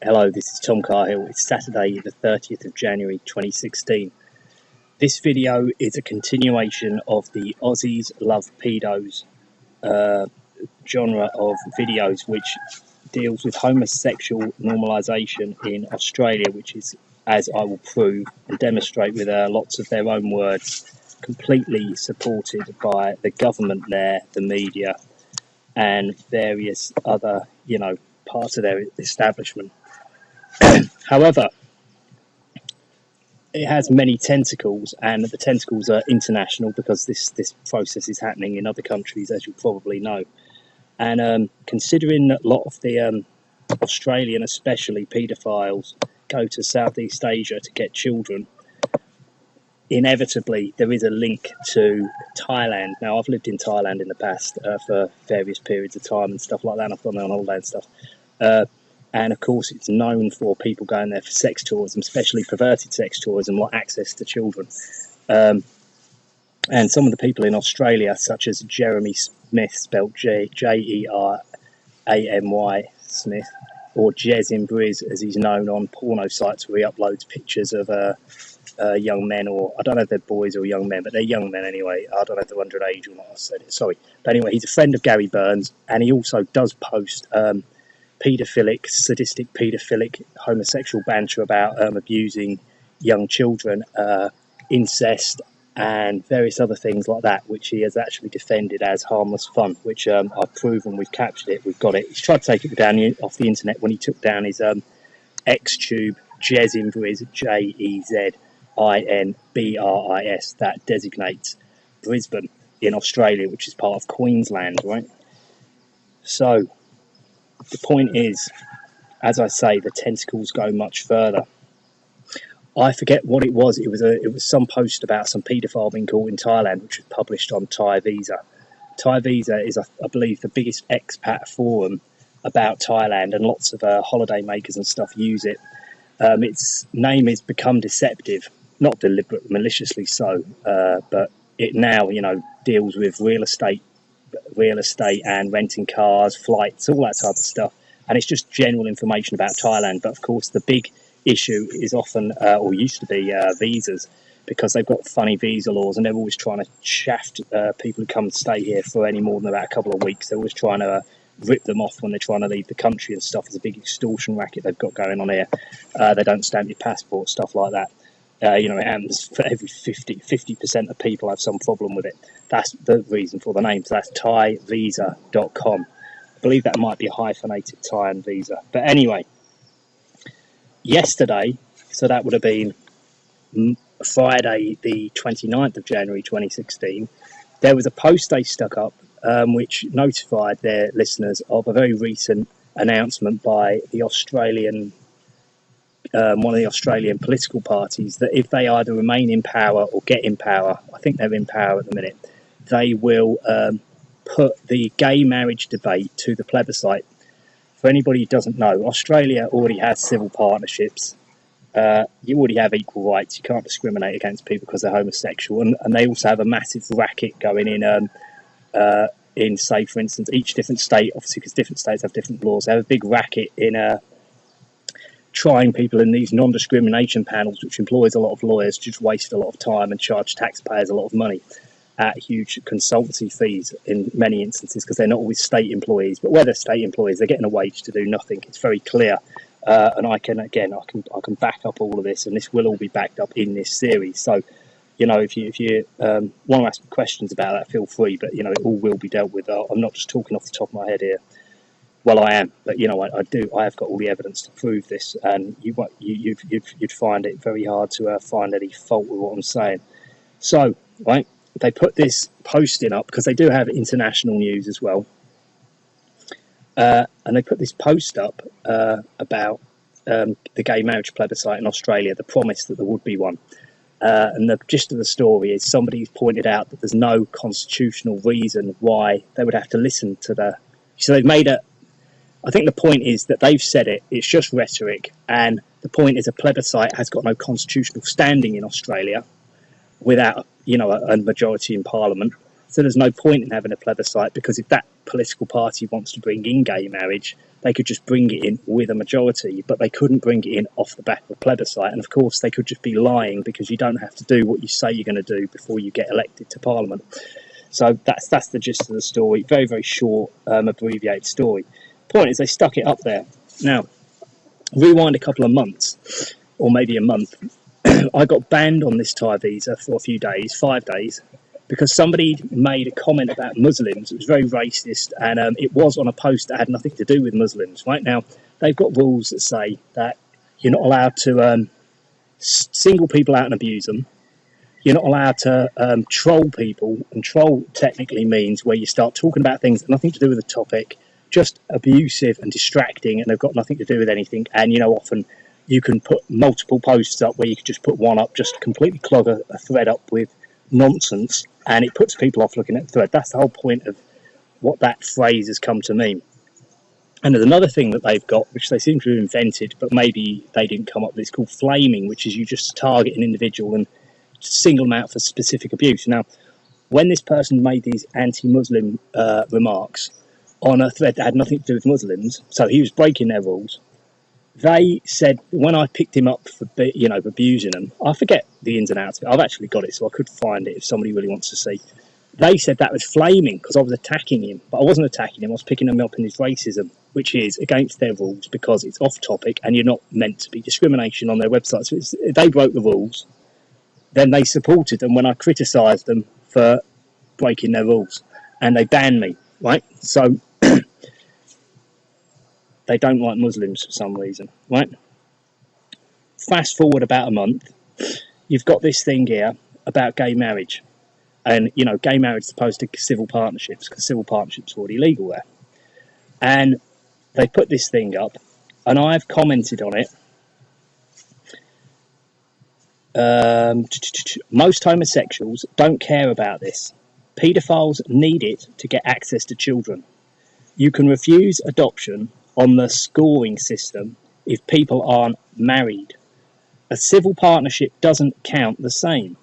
Hello, this is Tom Carhill. It's Saturday, the 30th of January 2016. This video is a continuation of the Aussies Love Pedos genre of videos, which deals with homosexual normalisation in Australia, which is, as I will prove and demonstrate with lots of their own words, completely supported by the government there, the media, and various other, parts of their establishment. However, it has many tentacles, and the tentacles are international because this process is happening in other countries, as you probably know. And considering that a lot of the Australian, especially paedophiles, go to Southeast Asia to get children, inevitably there is a link to Thailand. Now, I've lived in Thailand in the past for various periods of time and stuff like that. I've gone there on holiday and stuff. And of course, it's known for people going there for sex tourism, especially perverted sex tourism, like access to children. And some of the people in Australia, such as Jeremy Smith, spelled Jeramy Smith, or Jez in Briz, as he's known on porno sites where he uploads pictures of young men, or I don't know if they're boys or young men, but they're young men anyway. I don't know if they're underage or not. I said it, sorry. But anyway, he's a friend of Gary Burns, and he also does post sadistic paedophilic homosexual banter about abusing young children, incest, and various other things like that, which he has actually defended as harmless fun, which I've proven. We've captured it, we've got it. He's tried to take it down off the internet when he took down his X-Tube Jezinbris, Jezinbris, that designates Brisbane in Australia, which is part of Queensland, right? So the point is, as I say, the tentacles go much further. I forget what it was. It was some post about some paedophile being caught in Thailand, which was published on Thai Visa. Thai Visa is, I believe, the biggest expat forum about Thailand, and lots of holiday makers and stuff use it. Its name is Become Deceptive, not deliberate, maliciously so, but it now, deals with real estate and renting cars, flights, all that type of stuff. And it's just general information about Thailand. But of course, the big issue is often, or used to be, visas, because they've got funny visa laws, and they're always trying to shaft people who come and stay here for any more than about a couple of weeks. They're always trying to rip them off when they're trying to leave the country and stuff. It's a big extortion racket they've got going on here. They don't stamp your passport, stuff like that. It happens for every 50% of people have some problem with it. That's the reason for the name. So that's thaivisa.com. I believe that might be a hyphenated Thai and Visa. But anyway, yesterday, so that would have been Friday, the 29th of January 2016, there was a post they stuck up which notified their listeners of a very recent announcement by the Australian one of the Australian political parties, that if they either remain in power or get in power, I think they're in power at the minute, they will put the gay marriage debate to the plebiscite. For anybody who doesn't know, Australia already has civil partnerships. You already have equal rights. You can't discriminate against people because they're homosexual. And they also have a massive racket going in, say, for instance, each different state, obviously because different states have different laws, they have a big racket in trying people in these non-discrimination panels, which employs a lot of lawyers, just waste a lot of time and charge taxpayers a lot of money at huge consultancy fees in many instances, because they're not always state employees. But where they're state employees, they're getting a wage to do nothing. It's very clear. And I can back up all of this, and this will all be backed up in this series. So, if you want to ask questions about that, feel free. But it all will be dealt with. I'm not just talking off the top of my head here. Well, I am, but I have got all the evidence to prove this, and you'd find it very hard to find any fault with what I'm saying. So, right, they put this posting up because they do have international news as well, and they put this post up about the gay marriage plebiscite in Australia, the promise that there would be one. And the gist of the story is somebody's pointed out that there's no constitutional reason why they would have to listen to the. So they've made a. I think the point is that they've said it. It's just rhetoric, and the point is a plebiscite has got no constitutional standing in Australia without, a majority in Parliament. So there's no point in having a plebiscite, because if that political party wants to bring in gay marriage, they could just bring it in with a majority, but they couldn't bring it in off the back of a plebiscite. And of course, they could just be lying, because you don't have to do what you say you're going to do before you get elected to Parliament. So that's the gist of the story. Very, very short, abbreviated story. Point is, they stuck it up there. Now, rewind a couple of months, or maybe a month, I got banned on this Thai visa for a few days, 5 days, because somebody made a comment about Muslims. It was very racist, and it was on a post that had nothing to do with Muslims. Right now, they've got rules that say that you're not allowed to single people out and abuse them. You're not allowed to troll people, and troll technically means where you start talking about things that have nothing to do with the topic, just abusive and distracting, and they've got nothing to do with anything. And, you know, often you can put multiple posts up where you could just put one up, just completely clog a thread up with nonsense, and it puts people off looking at the thread. That's the whole point of what that phrase has come to mean. And there's another thing that they've got, which they seem to have invented, but maybe they didn't come up with. It's called flaming, which is you just target an individual and single them out for specific abuse. Now, when this person made these anti-Muslim remarks on a thread that had nothing to do with Muslims, so he was breaking their rules, they said, when I picked him up for, you know, abusing them, I forget the ins and outs of it. I've actually got it, so I could find it if somebody really wants to see. They said that was flaming because I was attacking him, but I wasn't attacking him. I was picking him up in his racism, which is against their rules because it's off topic and you're not meant to be discrimination on their website. So they broke the rules. Then they supported them when I criticised them for breaking their rules, and they banned me, right? So they don't like Muslims for some reason, right? Fast forward about a month, you've got this thing here about gay marriage. And, you know, gay marriage is opposed to civil partnerships, because civil partnerships are already legal there. And they put this thing up, and I've commented on it. Most homosexuals don't care about this. Paedophiles need it to get access to children. You can refuse adoption on the scoring system if people aren't married. A civil partnership doesn't count the same.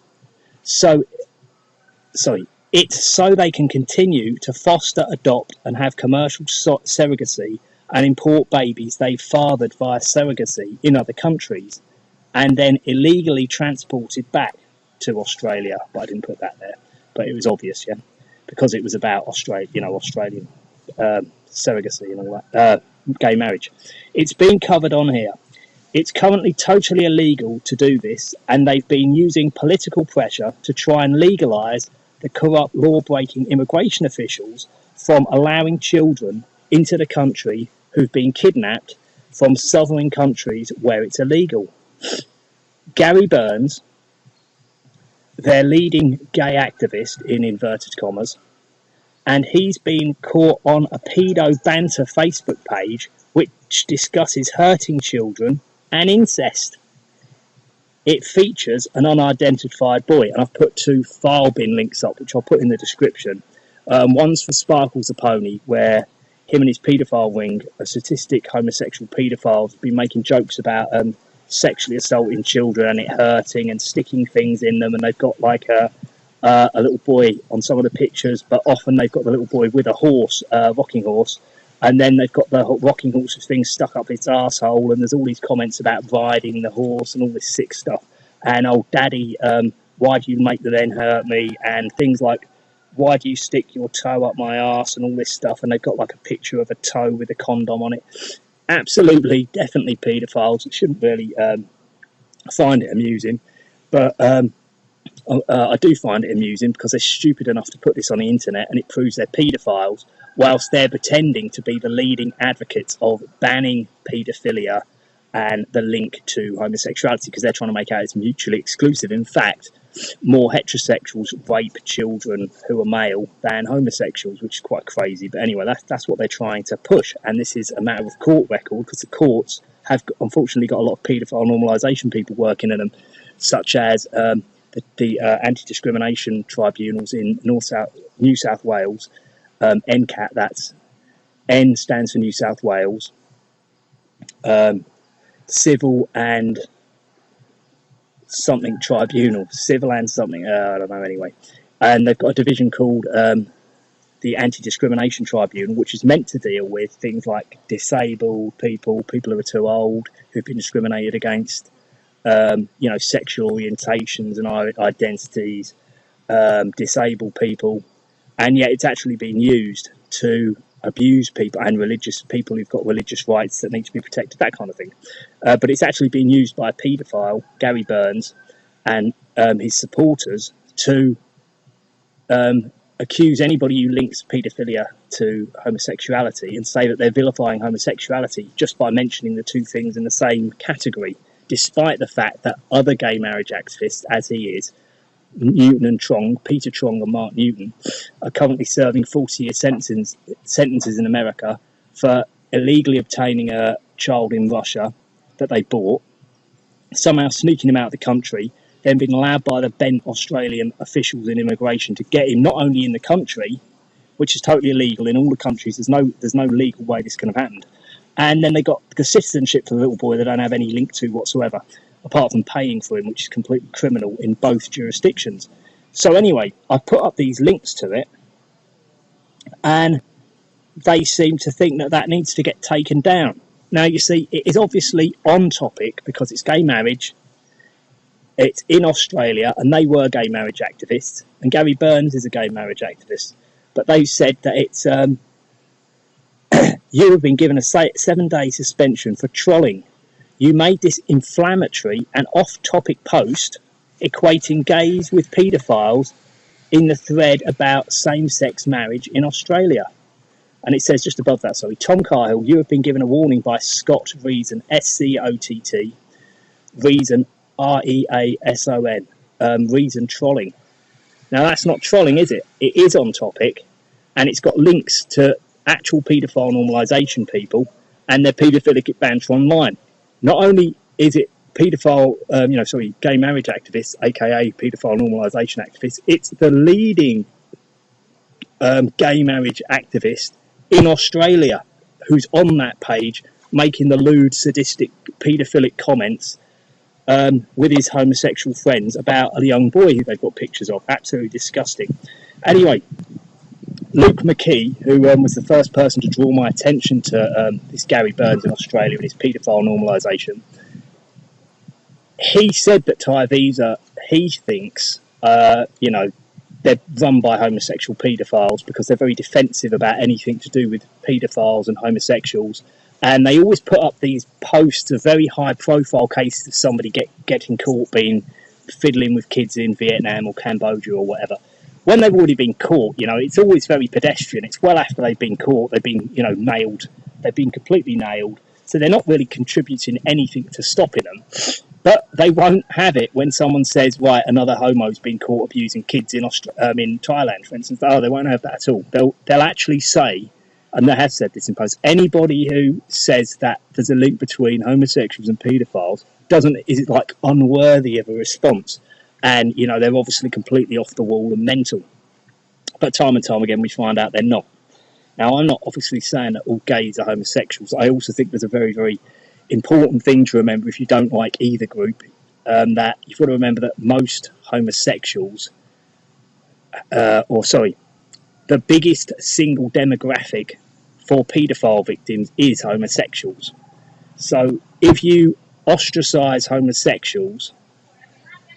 It's so they can continue to foster, adopt, and have commercial surrogacy and import babies they've fathered via surrogacy in other countries, and then illegally transported back to Australia. But I didn't put that there, but it was obvious, yeah, because it was about Australia, you know, Australian surrogacy and all that, gay marriage. It's been covered on here. It's currently totally illegal to do this, and they've been using political pressure to try and legalise the corrupt, law-breaking immigration officials from allowing children into the country who've been kidnapped from sovereign countries where it's illegal. Gary Burns, their leading gay activist, in inverted commas, and he's been caught on a pedo banter Facebook page which discusses hurting children and incest. It features an unidentified boy, and I've put 2 file bin links up, which I'll put in the description. One's for Sparkles the Pony, where him and his paedophile ring, a sadistic homosexual paedophile, have been making jokes about sexually assaulting children and it hurting and sticking things in them, and they've got like a little boy on some of the pictures, but often they've got the little boy with a horse, rocking horse, and then they've got the rocking horse with things stuck up its arsehole, and there's all these comments about riding the horse and all this sick stuff. And, oh, daddy, why do you make the men hurt me? And things like, why do you stick your toe up my arse? And all this stuff. And they've got like a picture of a toe with a condom on it. Absolutely, definitely paedophiles. It shouldn't really find it amusing. But I do find it amusing because they're stupid enough to put this on the internet, and it proves they're paedophiles, whilst they're pretending to be the leading advocates of banning paedophilia and the link to homosexuality, because they're trying to make out it's mutually exclusive. In fact, more heterosexuals rape children who are male than homosexuals, which is quite crazy. But anyway, that's what they're trying to push, and this is a matter of court record, because the courts have unfortunately got a lot of paedophile normalisation people working in them, such as the anti-discrimination tribunals in New South Wales, NCAT, that's N stands for New South Wales, Civil and something Tribunal, Civil and something, I don't know anyway. and they've got a division called the Anti-Discrimination Tribunal, which is meant to deal with things like disabled people, people who are too old, who've been discriminated against, sexual orientations and identities, disabled people, and yet it's actually been used to abuse people and religious people who've got religious rights that need to be protected, that kind of thing. But it's actually been used by a paedophile, Gary Burns, and his supporters to accuse anybody who links paedophilia to homosexuality and say that they're vilifying homosexuality just by mentioning the two things in the same category, despite the fact that other gay marriage activists, as he is, Newton and Trong, Peter Trong and Mark Newton, are currently serving 40-year sentences in America for illegally obtaining a child in Russia that they bought, somehow sneaking him out of the country, then being allowed by the bent Australian officials in immigration to get him not only in the country, which is totally illegal in all the countries, there's no legal way this can have happened, and then they got the citizenship for the little boy they don't have any link to whatsoever, apart from paying for him, which is completely criminal in both jurisdictions. So anyway, I put up these links to it, and they seem to think that needs to get taken down. Now, you see, it is obviously on topic because it's gay marriage. It's in Australia, and they were gay marriage activists, and Gary Burns is a gay marriage activist. But they said that it's you have been given a 7-day suspension for trolling. You made this inflammatory and off-topic post equating gays with paedophiles in the thread about same-sex marriage in Australia. And it says just above that, Tom Cahill, you have been given a warning by Scott Reason, SCOTT, Reason, REASON, Reason trolling. Now, that's not trolling, is it? It is on topic, and it's got links to actual paedophile normalisation people and their paedophilic banter online. Not only is it gay marriage activists, aka paedophile normalisation activists, it's the leading gay marriage activist in Australia who's on that page making the lewd, sadistic, paedophilic comments with his homosexual friends about a young boy who they've got pictures of. Absolutely disgusting. Anyway, Luke McKee, who was the first person to draw my attention to this Gary Burns in Australia and his paedophile normalisation, he said that Tyvisa, he thinks, they're run by homosexual paedophiles because they're very defensive about anything to do with paedophiles and homosexuals. And they always put up these posts of very high-profile cases of somebody getting caught fiddling with kids in Vietnam or Cambodia or whatever. When they've already been caught, it's always very pedestrian. It's well after they've been caught, they've been, nailed. They've been completely nailed. So they're not really contributing anything to stopping them. But they won't have it when someone says, right, another homo's been caught abusing kids in Thailand, for instance. Oh, they won't have that at all. They'll actually say, and they have said this in posts, anybody who says that there's a link between homosexuals and paedophiles is unworthy of a response. And, they're obviously completely off the wall and mental. But time and time again, we find out they're not. Now, I'm not obviously saying that all gays are homosexuals. I also think there's a very, very important thing to remember if you don't like either group, that you've got to remember that most homosexuals, the biggest single demographic for paedophile victims is homosexuals. So if you ostracise homosexuals,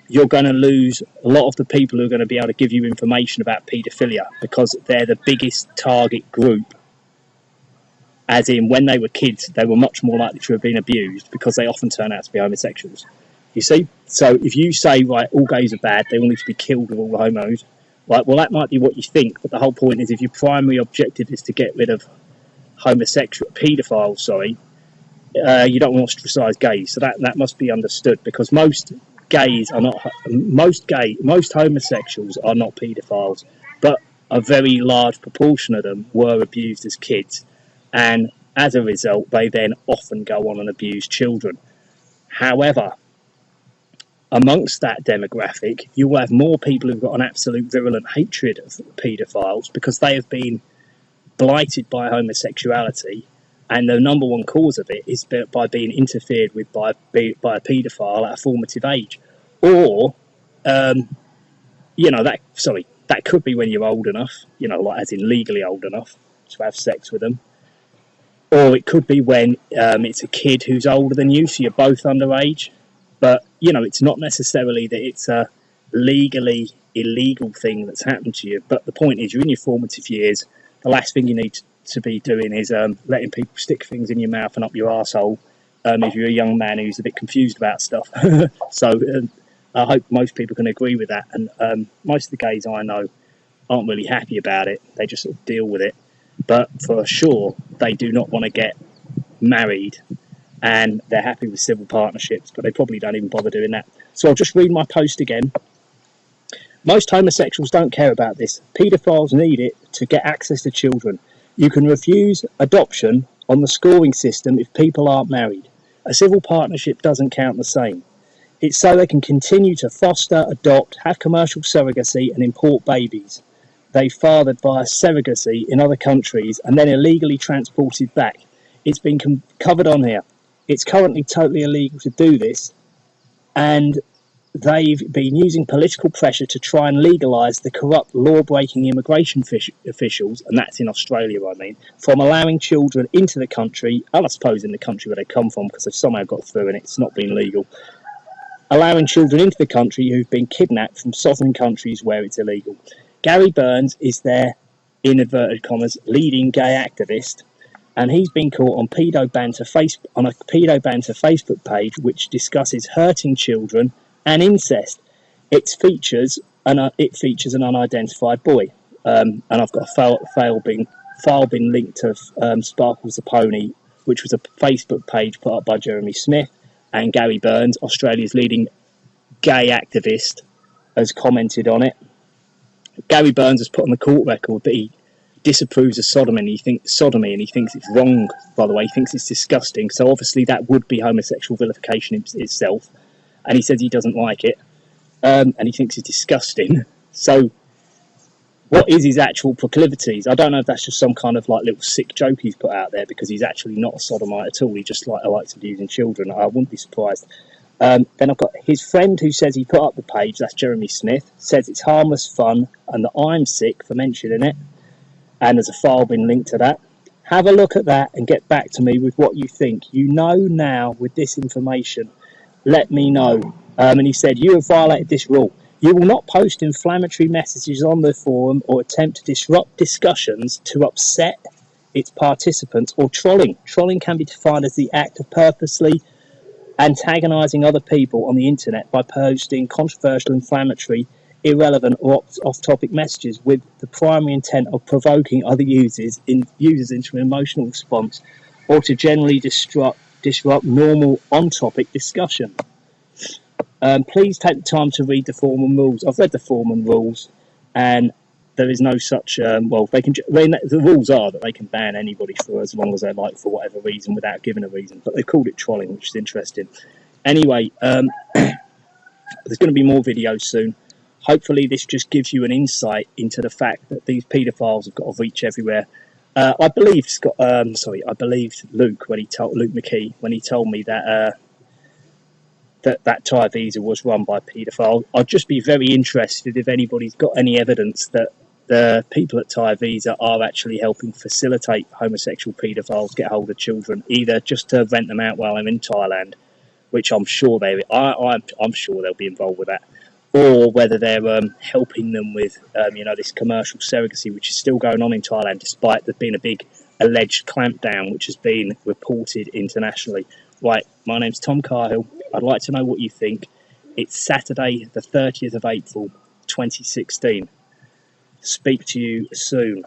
you're going to lose a lot of the people who are going to be able to give you information about paedophilia because they're the biggest target group. As in, when they were kids, they were much more likely to have been abused because they often turn out to be homosexuals. You see? So if you say, right, all gays are bad, they all need to be killed with all the homos, well, that might be what you think, but the whole point is if your primary objective is to get rid of paedophiles, you don't want to ostracise gays. So that must be understood because most homosexuals are not paedophiles, but a very large proportion of them were abused as kids, and as a result they then often go on and abuse children. However, amongst that demographic, you will have more people who've got an absolute virulent hatred of paedophiles because they have been blighted by homosexuality, and the number one cause of it is by being interfered with by a paedophile at a formative age. Or, That could be when you're old enough, you know, like as in legally old enough to have sex with them. Or it could be when it's a kid who's older than you, so you're both underage. But, you know, it's not necessarily that it's a legally illegal thing that's happened to you. But the point is, you're in your formative years. The last thing you need to be doing is letting people stick things in your mouth and up your arsehole if you're a young man who's a bit confused about stuff. So I hope most people can agree with that. And most of the gays I know aren't really happy about it. They just sort of deal with it. But for sure, they do not want to get married, and they're happy with civil partnerships, but they probably don't even bother doing that. So I'll just read my post again. Most homosexuals don't care about this. Paedophiles need it to get access to children. You can refuse adoption on the scoring system if people aren't married. A civil partnership doesn't count the same. It's so they can continue to foster, adopt, have commercial surrogacy and import babies they fathered via surrogacy in other countries and then illegally transported back. It's been covered on here. It's currently totally illegal to do this, and they've been using political pressure to try and legalise the corrupt, law-breaking immigration officials, and that's in Australia, I mean, from allowing children into the country, and I suppose in the country where they come from, because they've somehow got through and it's not been legal, allowing children into the country who've been kidnapped from sovereign countries where it's illegal. Gary Burns is their, in inverted commas, leading gay activist, and he's been caught on a pedo banter Facebook page which discusses hurting children and incest. It features an unidentified boy, and I've got a file being linked to Sparkles the Pony, which was a Facebook page put up by Jeremy Smith, and Gary Burns, Australia's leading gay activist, has commented on it. Gary Burns has put on the court record that he disapproves of sodomy, and he thinks it's wrong, by the way. He thinks it's disgusting. So obviously that would be homosexual vilification itself. And he says he doesn't like it. And he thinks it's disgusting. So what is his actual proclivities? I don't know if that's just some kind of like little sick joke he's put out there, because he's actually not a sodomite at all. He just likes abusing children. I wouldn't be surprised. Then I've got his friend who says he put up the page, that's Jeremy Smith, says it's harmless fun and that I'm sick for mentioning it, and there's a file been linked to that. Have a look at that and get back to me with what you think. You know now with this information, let me know. And he said, you have violated this rule. You will not post inflammatory messages on the forum or attempt to disrupt discussions to upset its participants, or trolling. Trolling can be defined as the act of purposely antagonising other people on the internet by posting controversial, inflammatory, irrelevant or off-topic messages with the primary intent of provoking other users into an emotional response, or to generally disrupt normal on-topic discussion. Please take the time to read the form and rules. I've read the form and rules, and there is no such. The rules are that they can ban anybody for as long as they like, for whatever reason, without giving a reason. But they called it trolling, which is interesting. Anyway, there's going to be more videos soon. Hopefully, this just gives you an insight into the fact that these paedophiles have got to reach everywhere. I believe Luke McKee when he told me that. That Thai visa was run by paedophiles. I'd just be very interested if anybody's got any evidence that the people at Thai visa are actually helping facilitate homosexual paedophiles get hold of children, either just to rent them out while I'm in Thailand, which I'm sure I'm sure they'll be involved with that, or whether they're helping them with this commercial surrogacy, which is still going on in Thailand, despite there being a big alleged clampdown which has been reported internationally. Right, my name's Tom Cahill. I'd like to know what you think. It's Saturday, the 30th of April, 2016. Speak to you soon.